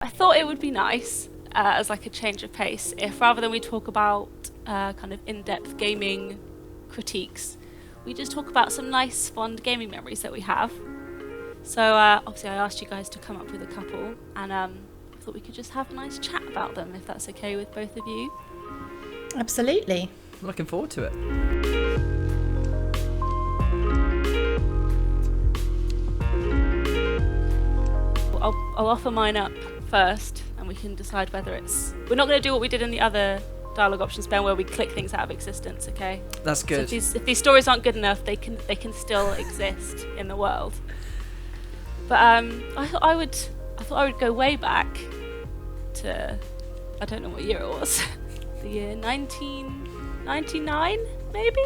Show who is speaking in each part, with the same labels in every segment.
Speaker 1: thought it would be nice as like a change of pace if rather than we talk about kind of in-depth gaming critiques, we just talk about some nice, fond gaming memories that we have. So obviously I asked you guys to come up with a couple, and I thought we could just have a nice chat about them, if that's okay with both of you.
Speaker 2: Absolutely.
Speaker 3: I'm looking forward to it.
Speaker 1: I'll offer mine up first, and we can decide whether it's... We're not going to do what we did in the other dialogue options, Ben, where we click things out of existence, okay?
Speaker 3: That's good.
Speaker 1: So if these stories aren't good enough, they can still exist in the world. But I thought I would go way back to, I don't know what year it was, the year 1999 maybe,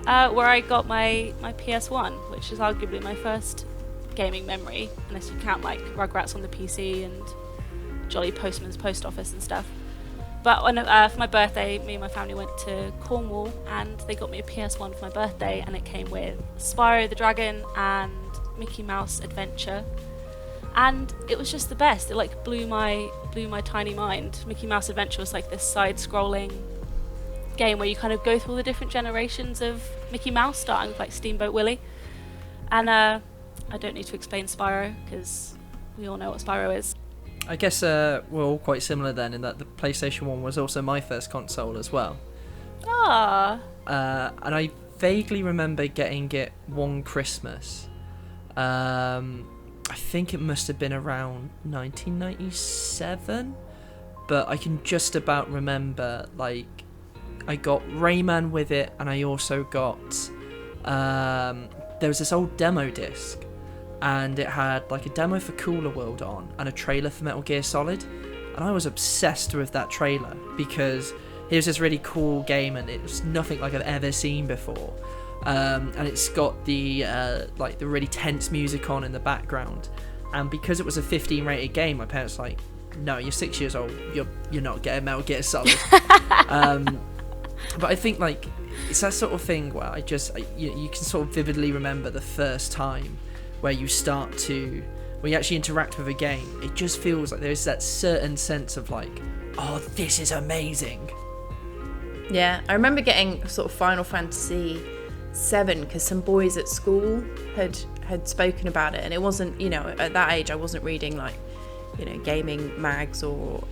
Speaker 1: where I got my PS1, which is arguably my first gaming memory, unless you count like Rugrats on the PC and Jolly Postman's Post Office and stuff. But when, for my birthday, me and my family went to Cornwall and they got me a PS1 for my birthday, and it came with Spyro the Dragon and Mickey Mouse Adventure, and it was just the best. It like blew my tiny mind. Mickey Mouse Adventure was like this side-scrolling game where you kind of go through all the different generations of Mickey Mouse, starting with like Steamboat Willie. And I don't need to explain Spyro because we all know what Spyro is.
Speaker 3: I guess we're all quite similar then, in that the PlayStation 1 was also my first console as well.
Speaker 1: Ah.
Speaker 3: And I vaguely remember getting it one Christmas. I think it must have been around 1997, but I can just about remember, like, I got Rayman with it, and I also got there was this old demo disc, and it had like a demo for Cooler World on and a trailer for Metal Gear Solid, and I was obsessed with that trailer because it was this really cool game and it was nothing like I've ever seen before. And it's got the like the really tense music on in the background, and because it was a 15 rated game, my parents were like, no, you're 6 years old, you're not getting Metal Gear Solid. But I think like it's that sort of thing where you can sort of vividly remember the first time where you when you actually interact with a game. It just feels like there's that certain sense of like, oh, this is amazing.
Speaker 2: Yeah, I remember getting sort of Final Fantasy 7 because some boys at school had spoken about it, and it wasn't, at that age I wasn't reading like, gaming mags or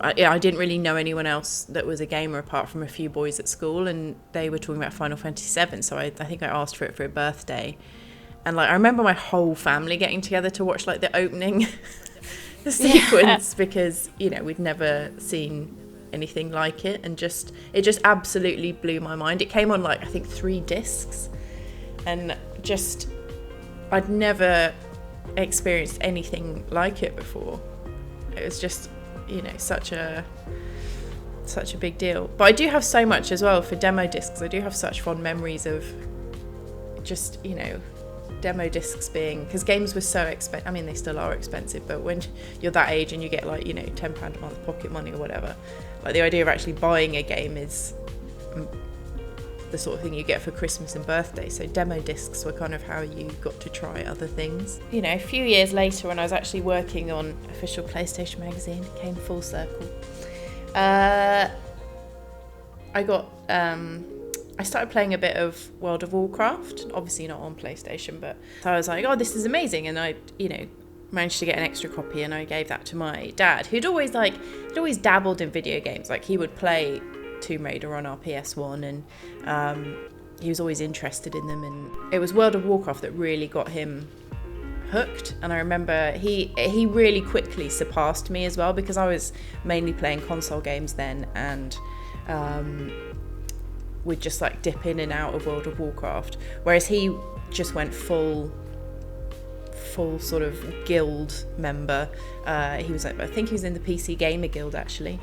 Speaker 2: I didn't really know anyone else that was a gamer apart from a few boys at school, and they were talking about Final Fantasy 7, so I think I asked for it for a birthday, and like I remember my whole family getting together to watch like the opening the sequence because we'd never seen anything like it, and it just absolutely blew my mind. It came on like I think 3 discs, and just I'd never experienced anything like it before. It was just such a big deal. But I do have so much as well for demo discs. I do have such fond memories of just demo discs being, because games were so expensive. I mean, they still are expensive, but when you're that age and you get like £10 a month pocket money or whatever, like the idea of actually buying a game is the sort of thing you get for Christmas and birthday. So demo discs were kind of how you got to try other things. A few years later, when I was actually working on Official PlayStation Magazine, it came full circle. I started playing a bit of World of Warcraft, obviously not on PlayStation, but so I was like, oh, this is amazing, and I managed to get an extra copy, and I gave that to my dad, who'd always dabbled in video games. Like he would play Tomb Raider on our PS1, and he was always interested in them, and it was World of Warcraft that really got him hooked. And I remember he really quickly surpassed me as well, because I was mainly playing console games then, and would just like dip in and out of World of Warcraft, whereas he just went full sort of guild member. He was I think he was in the PC Gamer Guild, actually,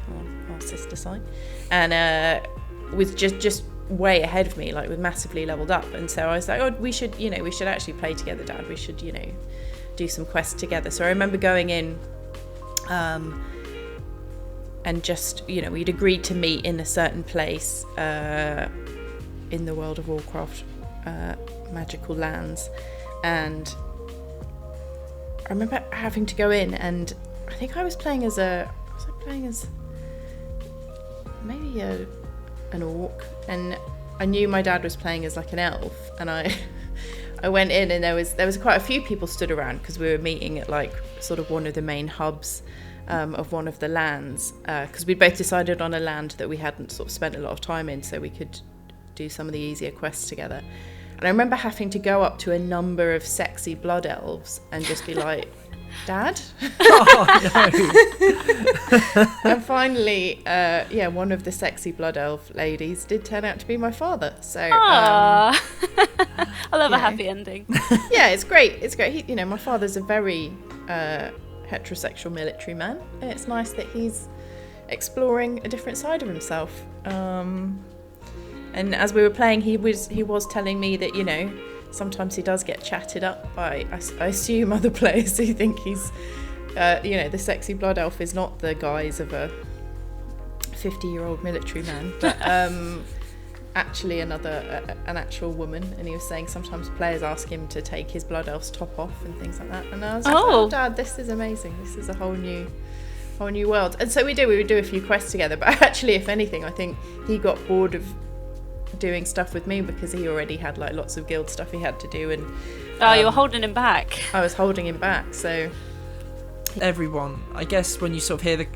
Speaker 2: our sister site, and was just way ahead of me, like with massively leveled up. And so I was like, oh, we should actually play together, Dad. We should do some quests together. So I remember going in and just we'd agreed to meet in a certain place in the World of Warcraft magical lands, and I remember having to go in, and I think I was playing as maybe an orc, and I knew my dad was playing as like an elf, and I went in, and there was quite a few people stood around because we were meeting at like sort of one of the main hubs of one of the lands, because we'd both decided on a land that we hadn't sort of spent a lot of time in, so we could do some of the easier quests together. And I remember having to go up to a number of sexy blood elves and just be like, Dad?
Speaker 3: Oh, no.
Speaker 2: And finally, one of the sexy blood elf ladies did turn out to be my father. So,
Speaker 1: I love a
Speaker 2: you know.
Speaker 1: happy ending.
Speaker 2: Yeah, it's great. It's great. My father's a very heterosexual military man, and it's nice that he's exploring a different side of himself. And as we were playing, he was telling me that sometimes he does get chatted up by I assume other players who think he's the sexy blood elf is not the guise of a 50-year-old military man, but actually an actual woman. And he was saying sometimes players ask him to take his blood elf's top off and things like that. And I was like, oh Dad, this is amazing. This is a whole new world. And so we would do a few quests together, but actually, if anything, I think he got bored of doing stuff with me because he already had like lots of guild stuff he had to do, and
Speaker 1: you were holding him back.
Speaker 2: I was holding him back. So
Speaker 3: everyone, I guess, when you sort of hear the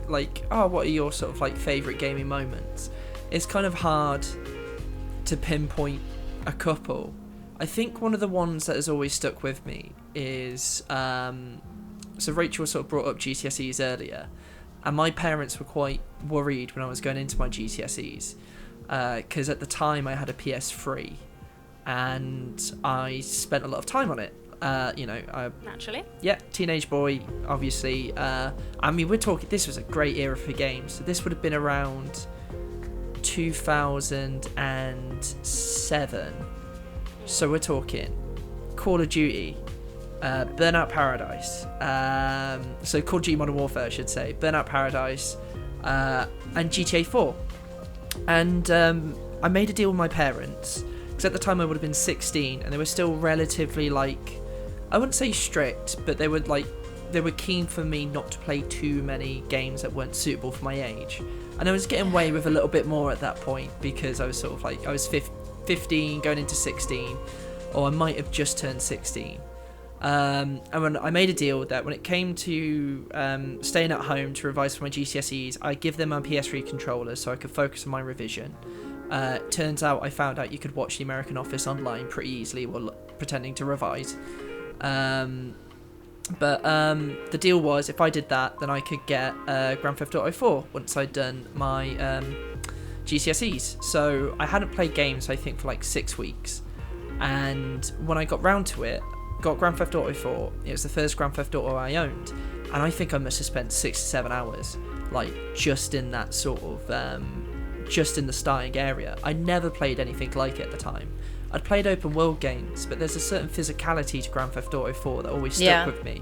Speaker 3: what are your sort of like favourite gaming moments, it's kind of hard to pinpoint a couple. I think one of the ones that has always stuck with me is so Rachel sort of brought up GCSEs earlier, and my parents were quite worried when I was going into my GCSEs because at the time I had a PS3 and I spent a lot of time on it.
Speaker 1: Naturally.
Speaker 3: Yeah, teenage boy, obviously. We're talking, this was a great era for games. So this would have been around 2007. So we're talking Call of Duty, Burnout Paradise, so Call of Duty Modern Warfare, I should say, Burnout Paradise, and GTA 4. And I made a deal with my parents, because at the time I would have been 16, and they were still relatively, like, I wouldn't say strict, but they were keen for me not to play too many games that weren't suitable for my age. And I was getting away with a little bit more at that point, because I was sort of like, I was 15 going into 16, or I might have just turned 16. And when I made a deal that when it came to staying at home to revise for my GCSEs, I give them my PS3 controller so I could focus on my revision. Turns out I found out you could watch The American Office online pretty easily while pretending to revise. But the deal was, if I did that, then I could get Grand Theft Auto 4 once I'd done my GCSEs. So I hadn't played games, I think, for like 6 weeks. And when I got round to it, got Grand Theft Auto 4, it was the first Grand Theft Auto I owned. And I think I must have spent 6 to 7 hours, like, just in that sort of, just in the starting area. I never played anything like it at the time. I'd played open world games, but there's a certain physicality to Grand Theft Auto 4 that always stuck with me.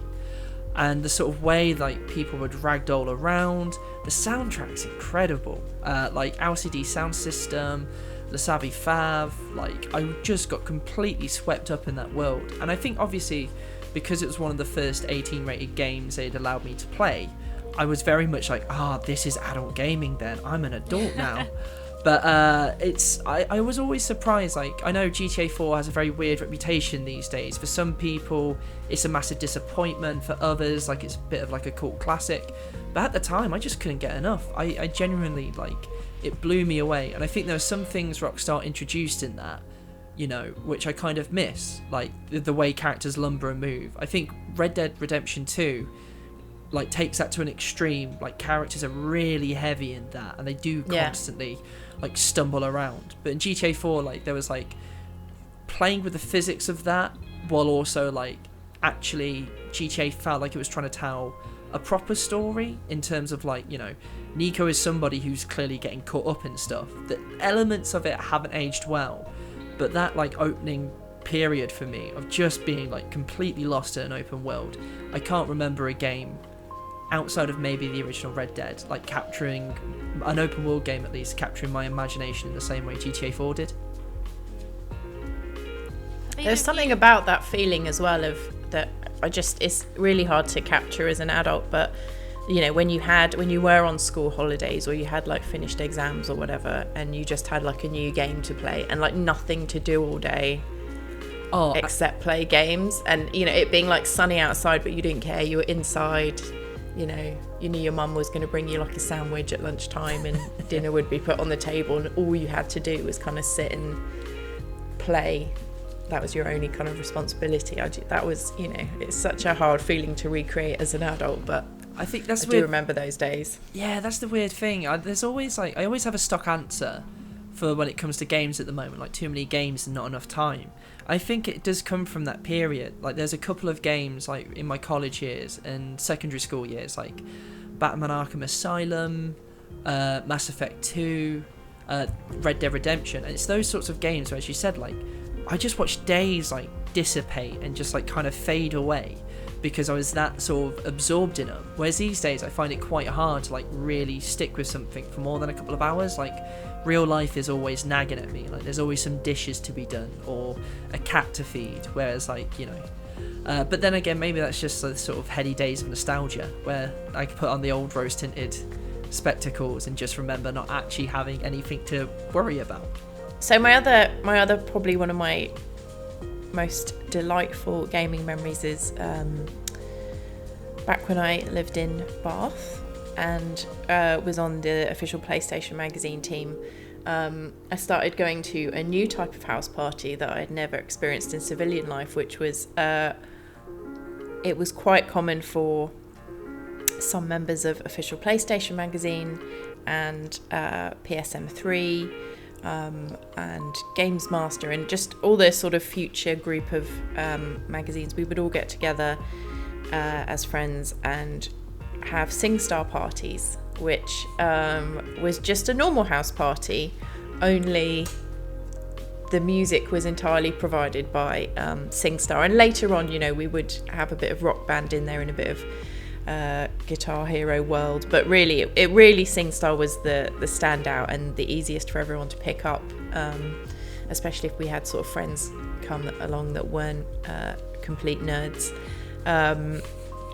Speaker 3: And the sort of way like people would ragdoll around, the soundtrack's incredible. Like LCD sound system, the Savvy Fav, like I just got completely swept up in that world. And I think obviously because it was one of the first 18 rated games they'd allowed me to play, I was very much like, this is adult gaming then, I'm an adult now. But I was always surprised, like, I know GTA 4 has a very weird reputation these days. For some people, it's a massive disappointment. For others, like, it's a bit of like a cult classic. But at the time, I just couldn't get enough. I genuinely, like, it blew me away. And I think there are some things Rockstar introduced in that, which I kind of miss. Like, the way characters lumber and move. I think Red Dead Redemption 2, like, takes that to an extreme. Like, characters are really heavy in that, and they do constantly like stumble around. But in GTA 4, like, there was like playing with the physics of that, while also like actually GTA felt like it was trying to tell a proper story in terms of like, Nico is somebody who's clearly getting caught up in stuff. The elements of it haven't aged well, but that like opening period for me of just being like completely lost in an open world, I can't remember a game outside of maybe the original Red Dead, like capturing an open world game, at least capturing my imagination in the same way GTA 4 did.
Speaker 2: There's something about that feeling as well of that it's really hard to capture as an adult. But you know, when you were on school holidays, or you had like finished exams or whatever, and you just had like a new game to play and like nothing to do all day except play games, and you know, it being like sunny outside but you didn't care, you were inside, you know, you knew your mum was going to bring you like a sandwich at lunchtime and dinner would be put on the table, and all you had to do was kind of sit and play. That was your only kind of responsibility. That was, you know, it's such a hard feeling to recreate as an adult, but
Speaker 3: I think that's
Speaker 2: I do remember those days.
Speaker 3: Yeah, that's the weird thing. There's always I always have a stock answer for when it comes to games at the moment, like too many games and not enough time. I think it does come from that period. Like there's a couple of games like in my college years and secondary school years, like Batman Arkham Asylum, Mass Effect 2, Red Dead Redemption, and it's those sorts of games where, as you said, like I just watched days like dissipate and just like kind of fade away because I was that sort of absorbed in them. Whereas these days I find it quite hard to like really stick with something for more than a couple of hours. Like real life is always nagging at me, like there's always some dishes to be done or a cat to feed, whereas like, you know, but then again, maybe that's just the sort of heady days of nostalgia where I could put on the old rose tinted spectacles and just remember not actually having anything to worry about.
Speaker 2: So my other probably one of my most delightful gaming memories is back when I lived in Bath and was on the official PlayStation magazine team. I started going to a new type of house party that I had never experienced in civilian life, which was it was quite common for some members of official PlayStation magazine and PSM3 and Games Master and just all this sort of future group of magazines. We would all get together as friends and have Singstar parties, which was just a normal house party, only the music was entirely provided by Singstar. And later on, you know, we would have a bit of Rock Band in there and a bit of Guitar Hero World, but really it really Singstar was the standout and the easiest for everyone to pick up, especially if we had sort of friends come along that weren't complete nerds,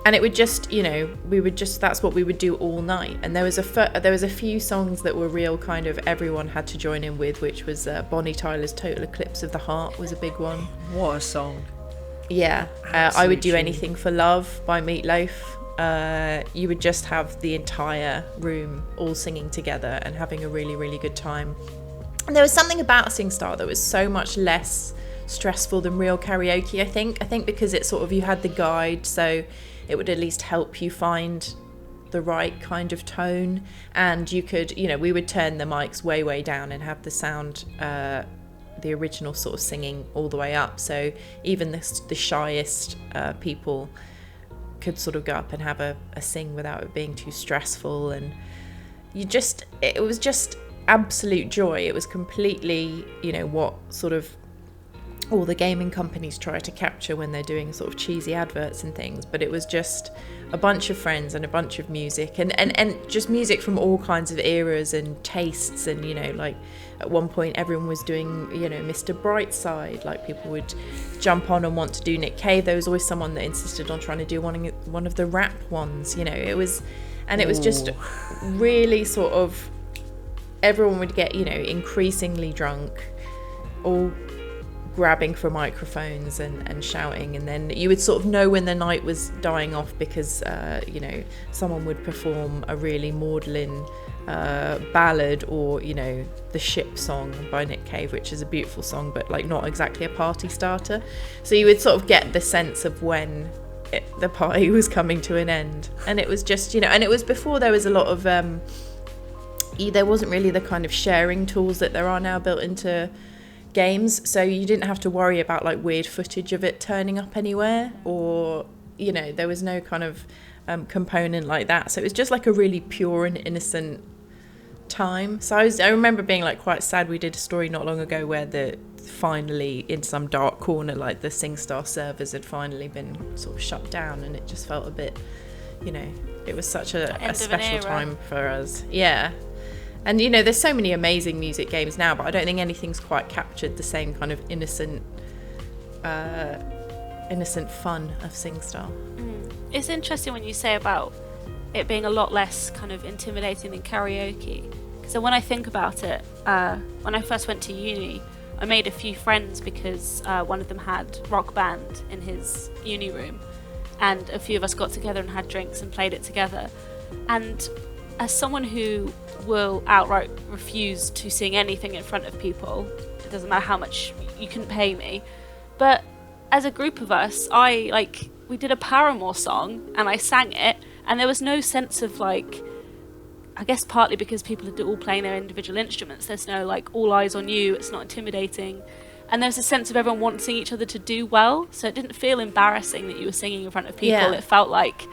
Speaker 2: and it would just, you know, that's what we would do all night. And there was a few songs that were real kind of everyone had to join in with, which was Bonnie Tyler's Total Eclipse of the Heart was a big one.
Speaker 3: What a song.
Speaker 2: Yeah, I Would Do Anything for Love by Meatloaf. You would just have the entire room all singing together and having a really, really good time. And there was something about Singstar that was so much less stressful than real karaoke, I think because it sort of, you had the guide, so it would at least help you find the right kind of tone, and you could, you know, we would turn the mics way down and have the sound, the original sort of singing all the way up, so even the shyest people could sort of go up and have a sing without it being too stressful. And it was just absolute joy. It was completely, you know, what sort of all the gaming companies try to capture when they're doing sort of cheesy adverts and things, but it was just a bunch of friends and a bunch of music and just music from all kinds of eras and tastes. And, you know, like at one point everyone was doing, you know, Mr. Brightside, like people would jump on and want to do Nick Cave. There was always someone that insisted on trying to do one of the rap ones, you know. It was just really sort of, everyone would get, you know, increasingly drunk, all grabbing for microphones and shouting, and then you would sort of know when the night was dying off because you know, someone would perform a really maudlin ballad, or, you know, the Ship song by Nick Cave, which is a beautiful song but like not exactly a party starter. So you would sort of get the sense of when the party was coming to an end. And it was just, you know, and it was before there was a lot of there wasn't really the kind of sharing tools that there are now built into games, so you didn't have to worry about like weird footage of it turning up anywhere, or, you know, there was no kind of component like that. So it was just like a really pure and innocent time. So I remember being like quite sad. We did a story not long ago where finally in some dark corner, like the Singstar servers had finally been sort of shut down, and it just felt a bit, you know, it was such a special time for us. Yeah. And, you know, there's so many amazing music games now, but I don't think anything's quite captured the same kind of innocent innocent fun of Singstar.
Speaker 1: It's interesting when you say about it being a lot less kind of intimidating than karaoke. So when I think about it, when I first went to uni, I made a few friends because one of them had Rock Band in his uni room, and a few of us got together and had drinks and played it together. And as someone who will outright refuse to sing anything in front of people, it doesn't matter how much you can pay me, but as a group of us, we did a Paramore song and I sang it, and there was no sense of like, I guess partly because people are all playing their individual instruments, there's no like all eyes on you, it's not intimidating, and there's a sense of everyone wanting each other to do well, so it didn't feel embarrassing that you were singing in front of people. It felt like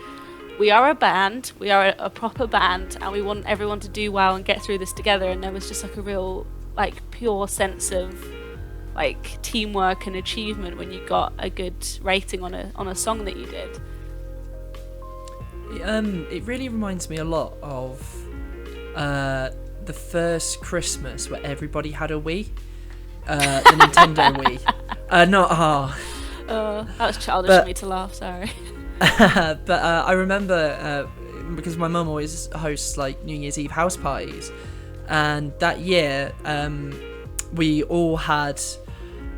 Speaker 1: we are a band, we are a proper band, and we want everyone to do well and get through this together. And there was just like a real like pure sense of like teamwork and achievement when you got a good rating on a song that you did.
Speaker 3: It really reminds me a lot of the first Christmas where everybody had a Wii, the Nintendo Wii.
Speaker 1: That was childish of me to laugh, sorry.
Speaker 3: But I remember because my mum always hosts like New Year's Eve house parties, and that year we all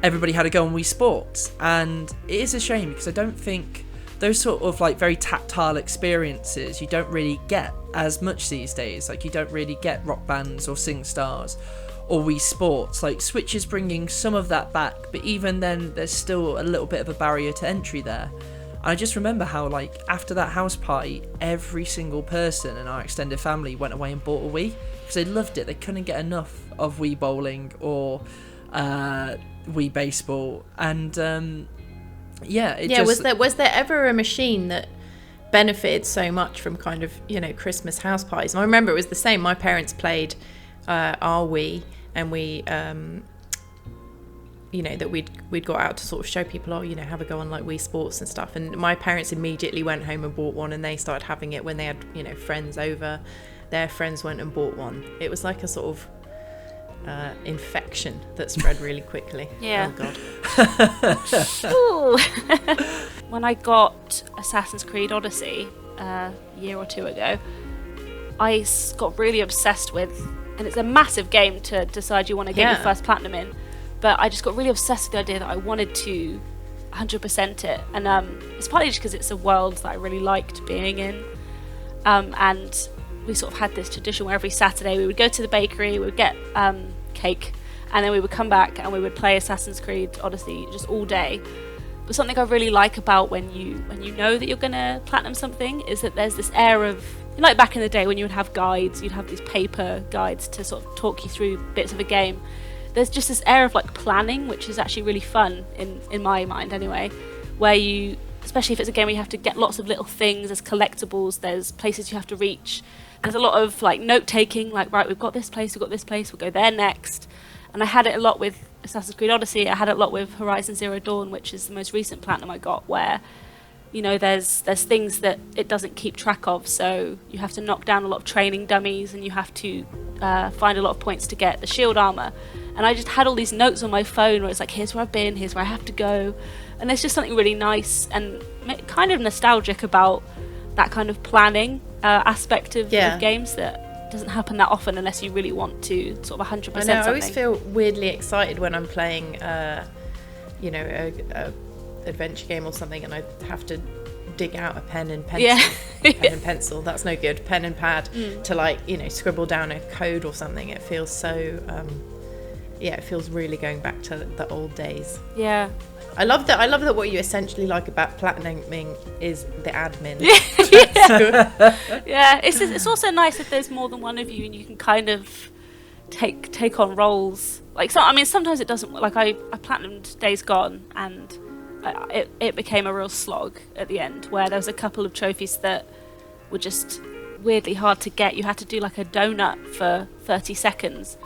Speaker 3: everybody had a go on Wii Sports, and it is a shame because I don't think those sort of like very tactile experiences you don't really get as much these days. Like you don't really get Rock Bands or Singstars or Wii Sports. Like Switch is bringing some of that back, but even then there's still a little bit of a barrier to entry there. I just remember how like after that house party, every single person in our extended family went away and bought a Wii because they loved it. They couldn't get enough of Wii Bowling or Wii Baseball, and
Speaker 2: was there ever a machine that benefited so much from kind of, you know, Christmas house parties? And I remember it was the same. My parents played our Wii, and we you know, that we'd got out to sort of show people, oh, you know, have a go on like Wii Sports and stuff. And my parents immediately went home and bought one, and they started having it when they had, you know, friends over. Their friends went and bought one. It was like a sort of infection that spread really quickly.
Speaker 1: Yeah.
Speaker 2: Oh god.
Speaker 1: When I got Assassin's Creed Odyssey a year or two ago, I got really obsessed with, and it's a massive game to decide you want to get your first platinum in, but I just got really obsessed with the idea that I wanted to 100% it, and it's partly just because it's a world that I really liked being in, and we sort of had this tradition where every Saturday we would go to the bakery, we would get cake, and then we would come back and we would play Assassin's Creed Odyssey just all day. But something I really like about when you know that you're gonna platinum something is that there's this air of, like back in the day when you would have guides, you'd have these paper guides to sort of talk you through bits of a game. There's just this air of like planning, which is actually really fun in my mind anyway, where you, especially if it's a game where you have to get lots of little things, there's collectibles, there's places you have to reach. There's a lot of like note taking, like, right, we've got this place, we'll go there next. And I had it a lot with Assassin's Creed Odyssey, I had it a lot with Horizon Zero Dawn, which is the most recent platinum I got, where, you know, there's things that it doesn't keep track of, so you have to knock down a lot of training dummies, and you have to find a lot of points to get the shield armor. And I just had all these notes on my phone where it's like, here's where I've been, here's where I have to go. And there's just something really nice and kind of nostalgic about that kind of planning aspect of games that doesn't happen that often unless you really want to sort of 100% something.
Speaker 2: I always feel weirdly excited when I'm playing, you know, a adventure game or something, and I have to dig out a pen and pencil. Pen and pencil, that's no good. Pen and pad to, like, you know, scribble down a code or something. It feels so, it feels really going back to the old days.
Speaker 1: Yeah.
Speaker 2: I love that what you essentially like about platinuming is the admin.
Speaker 1: Yeah, it's also nice if there's more than one of you and you can kind of take on roles. Like, so, I mean, sometimes it doesn't. Like, I platinumed Days Gone, and it became a real slog at the end, where there was a couple of trophies that were just weirdly hard to get. You had to do like a donut for 30 seconds.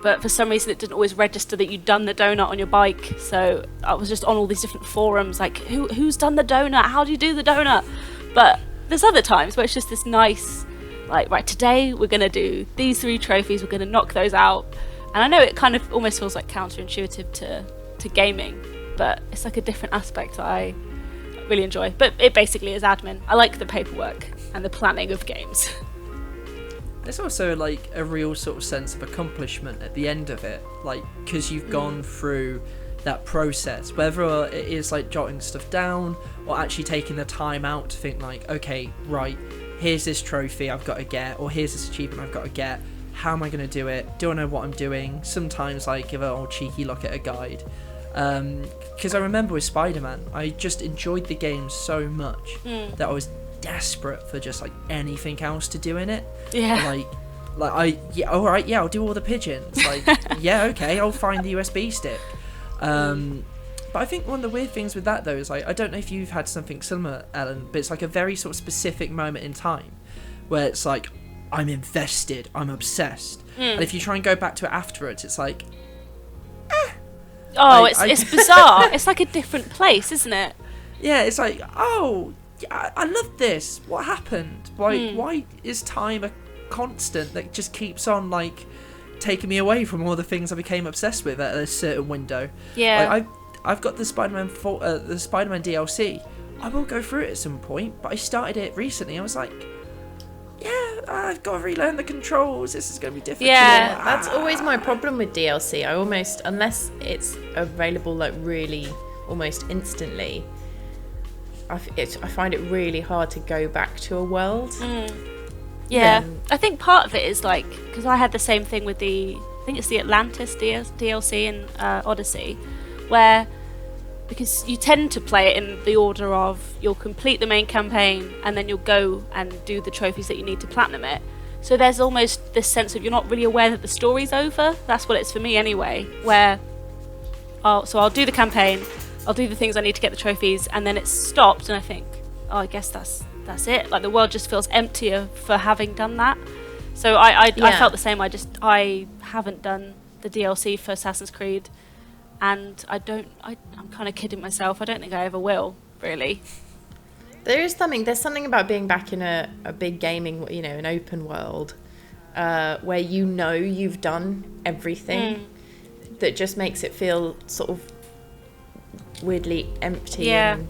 Speaker 1: But for some reason it didn't always register that you'd done the donut on your bike, so I was just on all these different forums like, who's done the donut, how do you do the donut? But there's other times where it's just this nice, like, right, today we're going to do these 3 trophies, we're going to knock those out. And I know it kind of almost feels like counterintuitive to gaming, but it's like a different aspect that I really enjoy. But it basically is admin. I like the paperwork and the planning of games.
Speaker 3: There's also like a real sort of sense of accomplishment at the end of it, like because you've gone through that process, whether it is like jotting stuff down or actually taking the time out to think like, okay, right, here's this trophy I've got to get, or here's this achievement I've got to get. How am I going to do it? Do I know what I'm doing? Sometimes I give an old cheeky look at a guide. Because I remember with Spider-Man, I just enjoyed the game so much that I was desperate for just like anything else to do in it.
Speaker 1: Yeah.
Speaker 3: I'll do all the pigeons. Like, yeah, okay, I'll find the USB stick. But I think one of the weird things with that though is like, I don't know if you've had something similar, Ellen, but it's like a very sort of specific moment in time where it's like, I'm invested, I'm obsessed. And if you try and go back to it afterwards, it's like,
Speaker 1: it's bizarre. It's like a different place, isn't it?
Speaker 3: Yeah, it's like, oh, I love this. What happened? Why is time a constant that just keeps on like taking me away from all the things I became obsessed with at a certain window?
Speaker 1: Yeah.
Speaker 3: Like, I've got the Spider-Man DLC. I will go through it at some point, but I started it recently. I was like, yeah, I've got to relearn the controls. This is going to be difficult.
Speaker 2: Yeah, that's always my problem with DLC. I almost, unless it's available like really almost instantly, I find it really hard to go back to a world.
Speaker 1: Yeah, I think part of it is like, because I had the same thing with I think it's the Atlantis DLC in Odyssey, where, because you tend to play it in the order of you'll complete the main campaign and then you'll go and do the trophies that you need to platinum it. So there's almost this sense of you're not really aware that the story's over. That's what it's for me anyway, where I'll do the campaign, I'll do the things I need to get the trophies, and then it's stopped and I think, oh, I guess that's it. Like the world just feels emptier for having done that. So I felt the same. I haven't done the DLC for Assassin's Creed, and I'm kind of kidding myself. I don't think I ever will, really.
Speaker 2: There's something about being back in a big gaming, an open world, where you've done everything, that just makes it feel sort of weirdly empty.
Speaker 1: Yeah.
Speaker 2: And,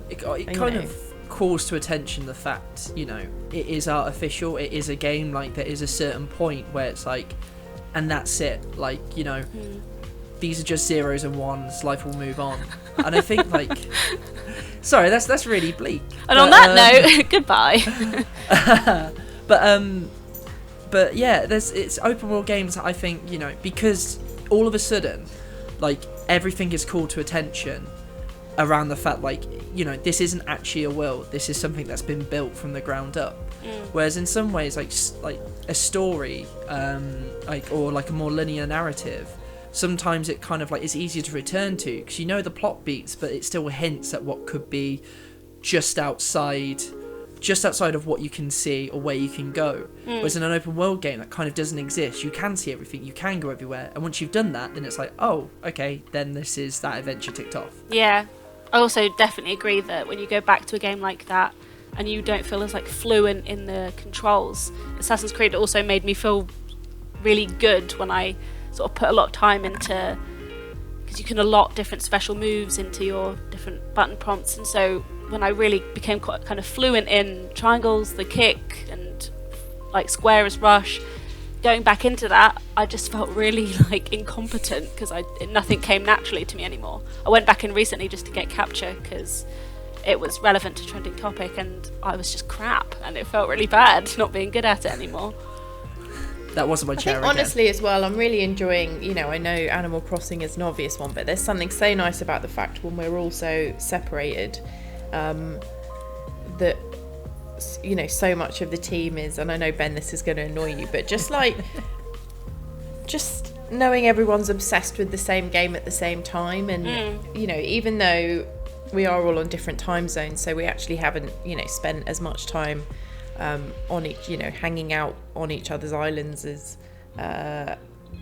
Speaker 3: it kind of calls to attention the fact, it is artificial. It is a game. Like there is a certain point where it's like, and that's it. Like these are just zeros and ones. Life will move on. And I think like, sorry, that's really bleak.
Speaker 1: And on that note, goodbye.
Speaker 3: But yeah, it's open world games that I think, because all of a sudden, like everything is called to attention around the fact like, this isn't actually a world. This is something that's been built from the ground up. Whereas in some ways, like a story, or like a more linear narrative, sometimes it kind of like is easier to return to because the plot beats, but it still hints at what could be just outside of what you can see or where you can go. Whereas in an open world game that kind of doesn't exist, you can see everything, you can go everywhere, and once you've done that, then it's like, oh, okay, then this is that adventure ticked off.
Speaker 1: Yeah, I also definitely agree that when you go back to a game like that and you don't feel as like fluent in the controls, Assassin's Creed also made me feel really good when I sort of put a lot of time into, because you can allot different special moves into your different button prompts, and so when I really became quite kind of fluent in triangles, the kick, and like square as rush, going back into that, I just felt really like incompetent because nothing came naturally to me anymore. I went back in recently just to get capture because it was relevant to trending topic, and I was just crap, and it felt really bad not being good at it anymore.
Speaker 3: That wasn't my chair again.
Speaker 2: Honestly, as well, I'm really enjoying, I know Animal Crossing is an obvious one, but there's something so nice about the fact when we're all so separated, that, so much of the team is, and I know, Ben, this is going to annoy you, but just knowing everyone's obsessed with the same game at the same time, and, even though we are all on different time zones, so we actually haven't, spent as much time on each, hanging out on each other's islands as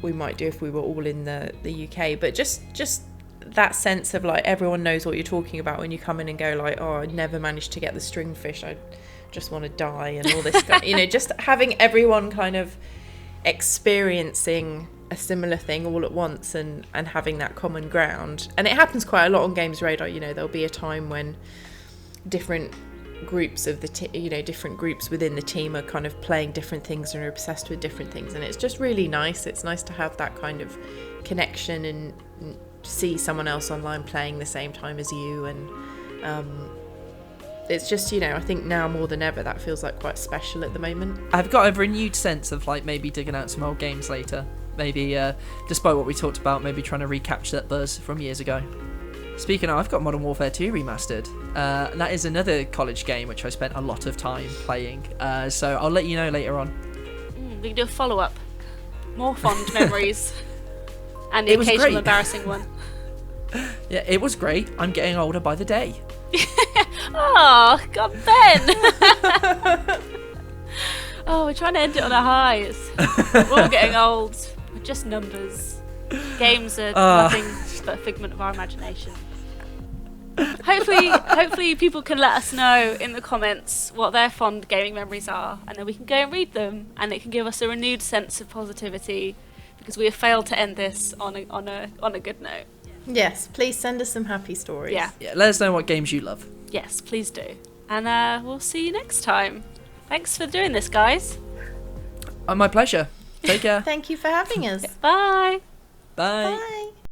Speaker 2: we might do if we were all in the UK. But just that sense of like everyone knows what you're talking about when you come in and go like, oh, I never managed to get the stringfish, I just want to die, and all this stuff. Just having everyone kind of experiencing a similar thing all at once and having that common ground. And it happens quite a lot on Games Radar. You know, there'll be a time when different groups of the different groups within the team are kind of playing different things and are obsessed with different things, and it's just really nice. It's nice to have that kind of connection and see someone else online playing the same time as you, and it's just, you know, I think now more than ever that feels like quite special at the moment.
Speaker 3: I've got a renewed sense of like maybe digging out some old games later, maybe despite what we talked about, maybe trying to recapture that buzz from years ago. Speaking of, I've got Modern Warfare 2 remastered. And that is another college game which I spent a lot of time playing, so I'll let you know later on.
Speaker 1: We can do a follow-up. More fond memories. And the
Speaker 3: It was
Speaker 1: occasional
Speaker 3: great.
Speaker 1: embarrassing one.
Speaker 3: Yeah, it was great. I'm getting older by the day.
Speaker 1: Oh, God, Ben! Oh, we're trying to end it on a high. We're all getting old. We're just numbers. Games are nothing but a figment of our imagination. Hopefully people can let us know in the comments what their fond gaming memories are, and then we can go and read them, and it can give us a renewed sense of positivity, because we have failed to end this on a good note.
Speaker 2: Yes, please send us some happy stories.
Speaker 1: Yeah.
Speaker 3: Yeah, let us know what games you love.
Speaker 1: Yes, please do. And we'll see you next time. Thanks for doing this, guys.
Speaker 3: My pleasure. Take care.
Speaker 2: Thank you for having us.
Speaker 1: Bye.
Speaker 3: Bye.
Speaker 2: Bye.